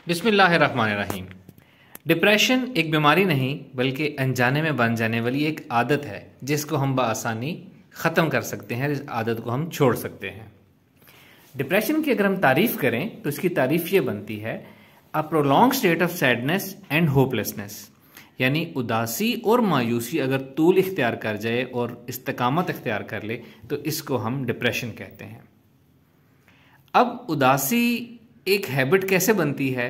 बिस्मिल्लाहिर्रहमानिर्रहीम। डिप्रेशन एक बीमारी नहीं बल्कि अनजाने में बन जाने वाली एक आदत है जिसको हम बआसानी ख़त्म कर सकते हैं, इस आदत को हम छोड़ सकते हैं। डिप्रेशन की अगर हम तारीफ़ करें तो इसकी तारीफ़ ये बनती है a prolong state of sadness and hopelessness, यानी उदासी और मायूसी अगर तूल इख्तियार कर जाए और इस्तकामत इख्तियार कर ले तो इसको हम डिप्रेशन कहते हैं। अब उदासी एक हैबिट कैसे बनती है?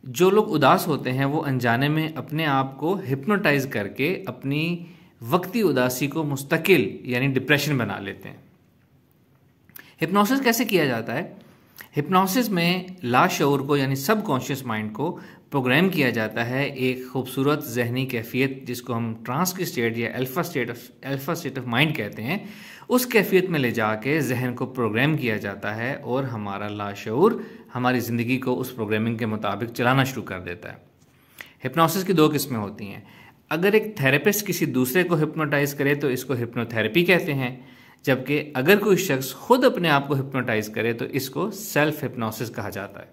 जो लोग उदास होते हैं वो अनजाने में अपने आप को हिप्नोटाइज करके अपनी वक्ती उदासी को मुस्तकिल यानी डिप्रेशन बना लेते हैं। हिप्नोसिस कैसे किया जाता है? हिप्नोसिस में लाशऊर को यानी सबकॉन्शियस माइंड को प्रोग्राम किया जाता है एक खूबसूरत जहनी कैफियत जिसको हम ट्रांस की स्टेट या अल्फा स्टेट ऑफ माइंड कहते हैं, उस कैफियत में ले जाके जहन को प्रोग्राम किया जाता है और हमारा लाशऊर हमारी ज़िंदगी को उस प्रोग्रामिंग के मुताबिक चलाना शुरू कर देता है। हिप्नोसिस की दो किस्में होती हैं। अगर एक थेरेपिस्ट किसी दूसरे को हिप्नोटाइज करे तो इसको हिप्नोथेरेपी कहते हैं, जबकि अगर कोई शख्स खुद अपने आप को हिप्नोटाइज करे तो इसको सेल्फ हिप्नोसिस कहा जाता है।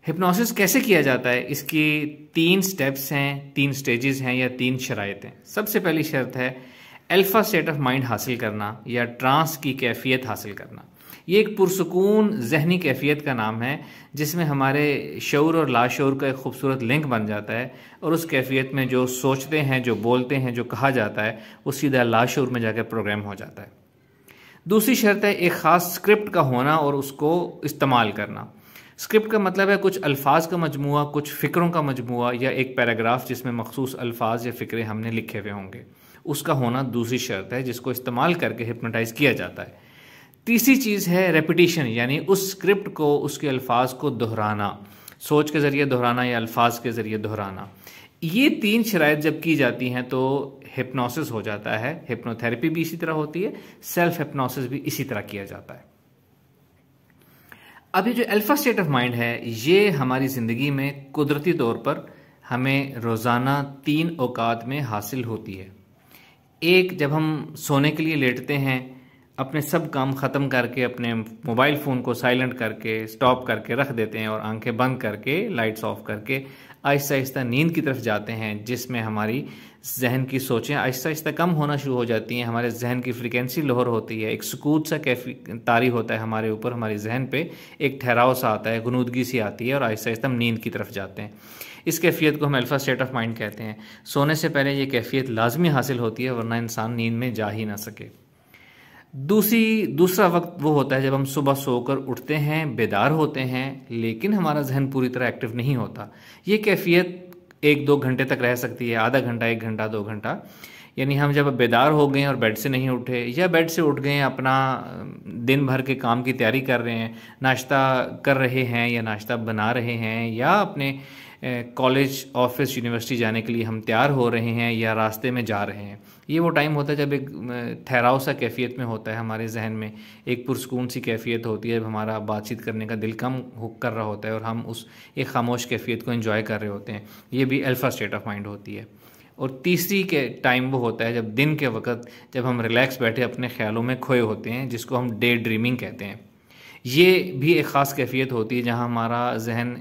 हिप्नोसिस कैसे किया जाता है? इसकी 3 स्टेप्स हैं, 3 स्टेजेस हैं या 3 शराइत हैं। सबसे पहली शर्त है अल्फा स्टेट ऑफ माइंड हासिल करना या ट्रांस की कैफियत हासिल करना। ये एक पुरसकून जहनी कैफियत का नाम है जिसमें हमारे शऊर और लाशऊर का एक खूबसूरत लिंक बन जाता है और उस कैफियत में जो सोचते हैं, जो बोलते हैं, जो कहा जाता है वो सीधा लाशऊर में जाकर प्रोग्राम हो जाता है। दूसरी शर्त है एक ख़ास स्क्रिप्ट का होना और उसको इस्तेमाल करना। स्क्रिप्ट का मतलब है कुछ अल्फाज का मजमूआ, कुछ फ़िक्रों का मजमूआ या एक पैराग्राफ जिसमें मखसूस अल्फाज या फ़िक्रे हमने लिखे हुए होंगे, उसका होना दूसरी शर्त है जिसको इस्तेमाल करके हिप्नोटाइज किया जाता है। तीसरी चीज़ है रेपिटिशन, यानी उस स्क्रिप्ट को, उसके अल्फाज को दोहराना, सोच के ज़रिए दोहराना या अल्फाज के ज़रिए दोहराना। ये 3 शराइत जब की जाती हैं तो हिप्नोसिस हो जाता है। हिप्नोथेरेपी भी इसी तरह होती है, सेल्फ हिप्नोसिस भी इसी तरह किया जाता है। अब ये जो अल्फा स्टेट ऑफ माइंड है ये हमारी ज़िंदगी में कुदरती तौर पर हमें रोज़ाना 3 औकात में हासिल होती है। एक, जब हम सोने के लिए लेटते हैं, अपने सब काम ख़त्म करके अपने मोबाइल फ़ोन को साइलेंट करके स्टॉप करके रख देते हैं और आंखें बंद करके लाइट्स ऑफ करके आहिस्ता आहिस्ता नींद की तरफ जाते हैं, जिसमें हमारी जहन की सोचें आहिस्ता आहिस्ता कम होना शुरू हो जाती हैं, हमारे जहन की फ्रीक्वेंसी लोअर होती है, एक सुकूत सा कैफी तारी होता है हमारे ऊपर, हमारे जहन पे एक ठहराव सा आता है, गुनूदगी सी आती है और आहिस्ता आहिस्ता हम नींद की तरफ जाते हैं। इस कैफियत को हम अल्फा स्टेट ऑफ माइंड कहते हैं। सोने से पहले ये कैफियत लाजमी हासिल होती है वरना इंसान नींद में जा ही ना सके। दूसरा वक्त वो होता है जब हम सुबह सोकर उठते हैं, बेदार होते हैं, लेकिन हमारा जहन पूरी तरह एक्टिव नहीं होता। ये कैफियत 1-2 घंटे तक रह सकती है, आधा घंटा, 1 घंटा, 2 घंटा। यानी हम जब बेदार हो गए और बेड से नहीं उठे या बेड से उठ गए, अपना दिन भर के काम की तैयारी कर रहे हैं, नाश्ता कर रहे हैं या नाश्ता बना रहे हैं या अपने कॉलेज, ऑफिस, यूनिवर्सिटी जाने के लिए हम तैयार हो रहे हैं या रास्ते में जा रहे हैं। ये वो टाइम होता है जब एक ठहराव सा कैफियत में होता है, हमारे जहन में एक पुरसकून सी कैफियत होती है, हमारा बातचीत करने का दिल कम कर रहा होता है और हम उस एक खामोश कैफियत को एंजॉय कर रहे होते हैं। ये भी अल्फा स्टेट ऑफ माइंड होती है। और तीसरी के टाइम वो होता है जब दिन के वक्त जब हम रिलैक्स बैठे अपने ख्यालों में खोए होते हैं, जिसको हम डे ड्रीमिंग कहते हैं। ये भी एक ख़ास कैफियत होती है जहाँ हमारा जहन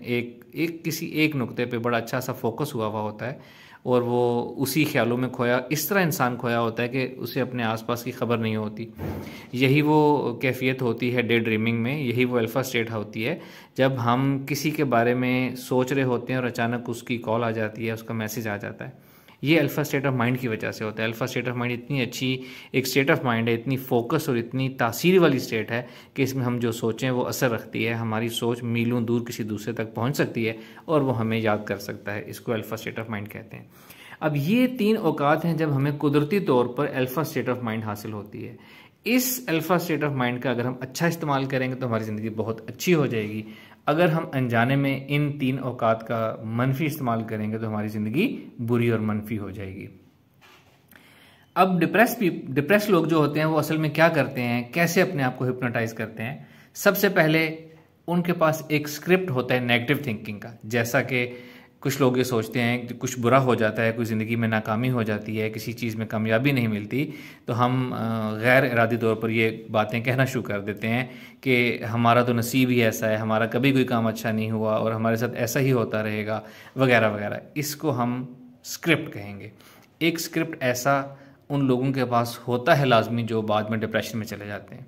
किसी एक नुक्ते पे बड़ा अच्छा सा फोकस हुआ होता है और वो उसी ख्यालों में खोया, इस तरह इंसान खोया होता है कि उसे अपने आसपास की खबर नहीं होती। यही वो कैफियत होती है डे ड्रीमिंग में, यही वो अल्फा स्टेट होती है जब हम किसी के बारे में सोच रहे होते हैं और अचानक उसकी कॉल आ जाती है, उसका मैसेज आ जाता है। ये अल्फा स्टेट ऑफ माइंड की वजह से होता है। अल्फा स्टेट ऑफ माइंड इतनी अच्छी एक स्टेट ऑफ माइंड है, इतनी फोकस और इतनी तासीर वाली स्टेट है कि इसमें हम जो सोचें वो असर रखती है। हमारी सोच मीलों दूर किसी दूसरे तक पहुंच सकती है और वो हमें याद कर सकता है। इसको अल्फा स्टेट ऑफ माइंड कहते हैं। अब ये 3 औकात हैं जब हमें कुदरती तौर पर अल्फा स्टेट ऑफ माइंड हासिल होती है। इस अल्फा स्टेट ऑफ माइंड का अगर हम अच्छा इस्तेमाल करेंगे तो हमारी ज़िंदगी बहुत अच्छी हो जाएगी। अगर हम अनजाने में इन 3 औकात का मनफी इस्तेमाल करेंगे तो हमारी ज़िंदगी बुरी और मनफी हो जाएगी। अब डिप्रेस लोग जो होते हैं वो असल में क्या करते हैं, कैसे अपने आप को हिप्नोटाइज करते हैं? सबसे पहले उनके पास एक स्क्रिप्ट होता है नेगेटिव थिंकिंग का, जैसा कि कुछ लोग ये सोचते हैं कि कुछ बुरा हो जाता है, कोई ज़िंदगी में नाकामी हो जाती है, किसी चीज़ में कामयाबी नहीं मिलती, तो हम गैर इरादी तौर पर ये बातें कहना शुरू कर देते हैं कि हमारा तो नसीब ही ऐसा है, हमारा कभी कोई काम अच्छा नहीं हुआ और हमारे साथ ऐसा ही होता रहेगा, वगैरह वगैरह। इसको हम स्क्रिप्ट कहेंगे। एक स्क्रिप्ट ऐसा उन लोगों के पास होता है लाजमी जो बाद में डिप्रेशन में चले जाते हैं।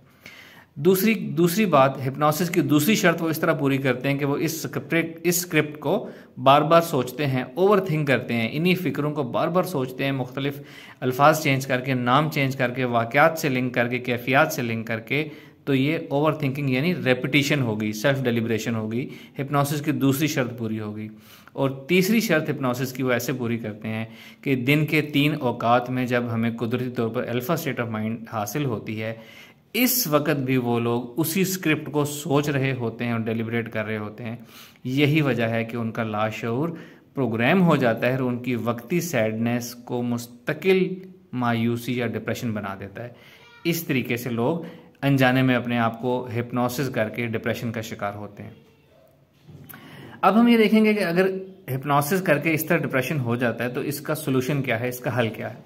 दूसरी बात, हिप्नोसिस की दूसरी शर्त वो इस तरह पूरी करते हैं कि वो इस स्क्रिप्ट को बार बार सोचते हैं, ओवर थिंक करते हैं, इन्हीं फ़िक्रों को बार बार सोचते हैं, मुख्तलिफ अल्फाज चेंज करके, नाम चेंज करके, वाक़यात से लिंक करके, कैफियत से लिंक करके। तो ये ओवर थिंकिंग यानी रेपिटिशन होगी, सेल्फ डेलिब्रेशन होगी, हिप्नोसिस की दूसरी शर्त पूरी होगी। और तीसरी शर्त हिप्नोसिस की वो ऐसे पूरी करते हैं कि दिन के 3 औकात में जब हमें कुदरती तौर पर अल्फा स्टेट ऑफ माइंड हासिल होती है, इस वक्त भी वो लोग उसी स्क्रिप्ट को सोच रहे होते हैं और डेलिब्रेट कर रहे होते हैं। यही वजह है कि उनका लाशऊर प्रोग्राम हो जाता है और उनकी वक्ती सैडनेस को मुस्तकिल मायूसी या डिप्रेशन बना देता है। इस तरीके से लोग अनजाने में अपने आप को हिप्नोसिस करके डिप्रेशन का शिकार होते हैं। अब हम ये देखेंगे कि अगर हिप्नोसिस करके इस तरह डिप्रेशन हो जाता है तो इसका सोल्यूशन क्या है, इसका हल क्या है।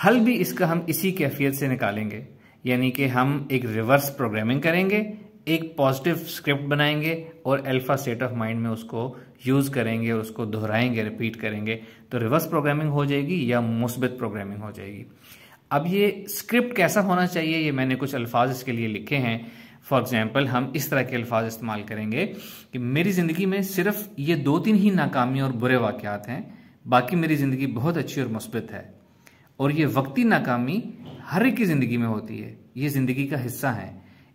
हल भी इसका हम इसी कैफियत से निकालेंगे, यानी कि हम एक रिवर्स प्रोग्रामिंग करेंगे, एक पॉजिटिव स्क्रिप्ट बनाएंगे और अल्फा स्टेट ऑफ माइंड में उसको यूज़ करेंगे और उसको दोहराएंगे, रिपीट करेंगे, तो रिवर्स प्रोग्रामिंग हो जाएगी या मुस्बित प्रोग्रामिंग हो जाएगी। अब ये स्क्रिप्ट कैसा होना चाहिए, ये मैंने कुछ अल्फाज इसके लिए लिखे हैं। फॉर एग्जाम्पल, हम इस तरह के अल्फाज इस्तेमाल करेंगे कि मेरी ज़िंदगी में सिर्फ ये 2-3 ही नाकामी और बुरे वाक़यात हैं, बाकी मेरी ज़िंदगी बहुत अच्छी और मुस्बित है। और ये वक्ती नाकामी हर एक की ज़िंदगी में होती है, ये ज़िंदगी का हिस्सा है।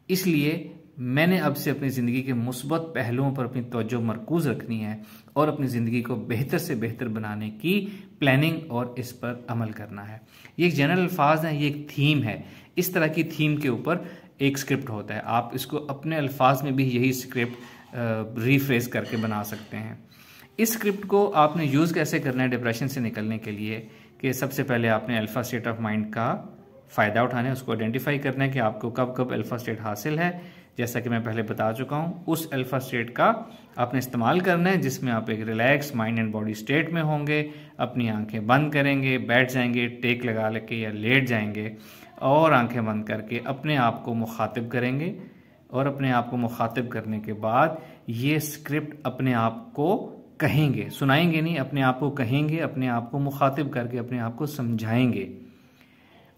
इसलिए मैंने अब से अपनी ज़िंदगी के मुस्बत पहलुओं पर अपनी तवज्जो मरकूज़ रखनी है और अपनी ज़िंदगी को बेहतर से बेहतर बनाने की प्लानिंग और इस पर अमल करना है। ये एक जनरल अल्फाज है, ये एक थीम है। इस तरह की थीम के ऊपर एक स्क्रिप्ट होता है। आप इसको अपने अल्फाज में भी यही स्क्रिप्ट रीफ्रेज करके बना सकते हैं। इस स्क्रिप्ट को आपने यूज़ कैसे करना है डिप्रेशन से निकलने के लिए, कि सबसे पहले आपने अल्फा स्टेट ऑफ माइंड का फ़ायदा उठाना है, उसको आइडेंटिफाई करना है कि आपको कब कब अल्फा स्टेट हासिल है। जैसा कि मैं पहले बता चुका हूँ, उस अल्फा स्टेट का आपने इस्तेमाल करना है जिसमें आप एक relax mind and body state में होंगे, अपनी आंखें बंद करेंगे, बैठ जाएंगे, टेक लगा लेके या लेट जाएंगे और आंखें बंद करके अपने आप को मुखातिब करेंगे। और अपने आप को मुखातिब करने के बाद ये स्क्रिप्ट अपने आप को कहेंगे, सुनाएंगे नहीं, अपने आप को कहेंगे, अपने आप को मुखातिब करके अपने आप को समझाएंगे।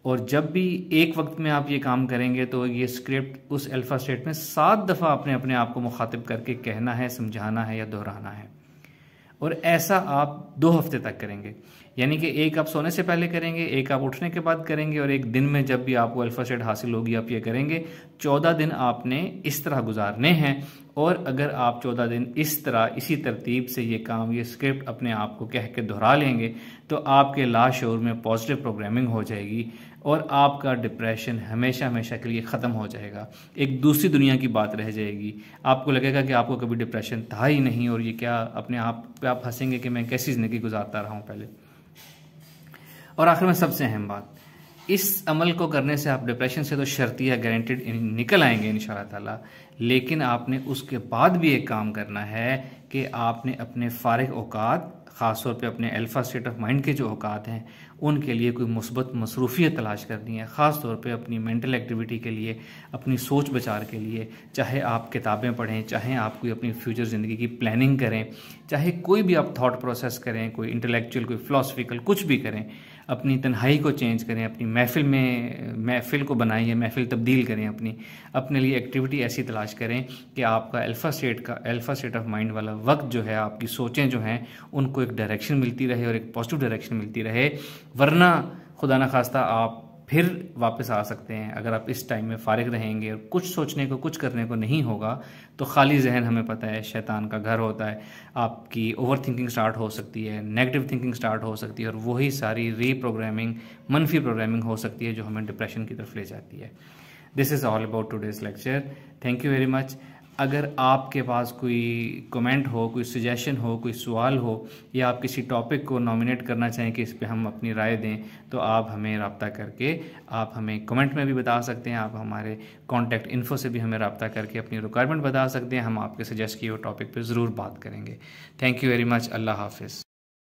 और जब भी एक वक्त में आप ये काम करेंगे तो ये स्क्रिप्ट उस अल्फा स्टेट में 7 दफ़ा आपने अपने आप को मुखातिब करके कहना है, समझाना है या दोहराना है। और ऐसा आप 2 हफ्ते तक करेंगे, यानी कि एक आप सोने से पहले करेंगे, एक आप उठने के बाद करेंगे और एक दिन में जब भी आपको अल्फा स्टेट हासिल होगी आप ये करेंगे। 14 दिन आपने इस तरह गुजारने हैं। और अगर आप 14 दिन इस तरह इसी तरतीब से ये काम, ये स्क्रिप्ट अपने आप को कह के दोहरा लेंगे तो आपके लाशऊर में पॉजिटिव प्रोग्रामिंग हो जाएगी और आपका डिप्रेशन हमेशा हमेशा के लिए ख़त्म हो जाएगा। एक दूसरी दुनिया की बात रह जाएगी। आपको लगेगा कि आपको कभी डिप्रेशन था ही नहीं और ये क्या, अपने आप पे आप हंसेंगे कि मैं कैसी ज़िंदगी गुजारता रहा हूँ पहले। और आखिर में सबसे अहम बात, इस अमल को करने से आप डिप्रेशन से तो शर्तिया गारंटेड निकल आएंगे इंशाअल्लाह ताला। लेकिन आपने उसके बाद भी एक काम करना है कि आपने अपने फारिग औकात, ख़ासतौर पे अपने अल्फा स्टेट ऑफ माइंड के जो औकात हैं उनके लिए कोई मुस्बत मसरूफियत तलाश करनी है। ख़ास तौर पे अपनी मेंटल एक्टिविटी के लिए, अपनी सोच विचार के लिए, चाहे आप किताबें पढ़ें, चाहे आप कोई अपनी फ्यूचर ज़िंदगी की प्लानिंग करें, चाहे कोई भी आप थॉट प्रोसेस करें, कोई इंटेलेक्चुअल, कोई फ़िलासफ़िकल, कुछ भी करें, अपनी तन्हाई को चेंज करें, अपनी महफ़िल को बनाइए, महफ़िल तब्दील करें, अपने लिए एक्टिविटी ऐसी तलाश करें कि आपका अल्फा स्टेट ऑफ माइंड वाला वक्त जो है, आपकी सोचें जो हैं उनको एक डायरेक्शन मिलती रहे और एक पॉजिटिव डायरेक्शन मिलती रहे। वरना खुदा न खास्ता आप फिर वापस आ सकते हैं। अगर आप इस टाइम में फारिग रहेंगे और कुछ सोचने को, कुछ करने को नहीं होगा तो खाली जहन, हमें पता है, शैतान का घर होता है। आपकी ओवर थिंकिंग स्टार्ट हो सकती है, नेगेटिव थिंकिंग स्टार्ट हो सकती है और वही सारी रीप्रोग्रामिंग, मनफी प्रोग्रामिंग हो सकती है जो हमें डिप्रेशन की तरफ ले जाती है। This is all about today's lecture. Thank you very much. अगर आपके पास कोई कमेंट हो, कोई सजेशन हो, कोई सवाल हो, या आप किसी टॉपिक को नॉमिनेट करना चाहें कि इस पे हम अपनी राय दें, तो आप हमें रब्ता करके आप हमें कमेंट में भी बता सकते हैं। आप हमारे कॉन्टैक्ट इन्फो से भी हमें रब्ता करके अपनी रिक्वायरमेंट बता सकते हैं। हम आपके सजेस्ट किए हुए टॉपिक पे ज़रूर बात करेंगे। Thank you very much. अल्लाह हाफिज़।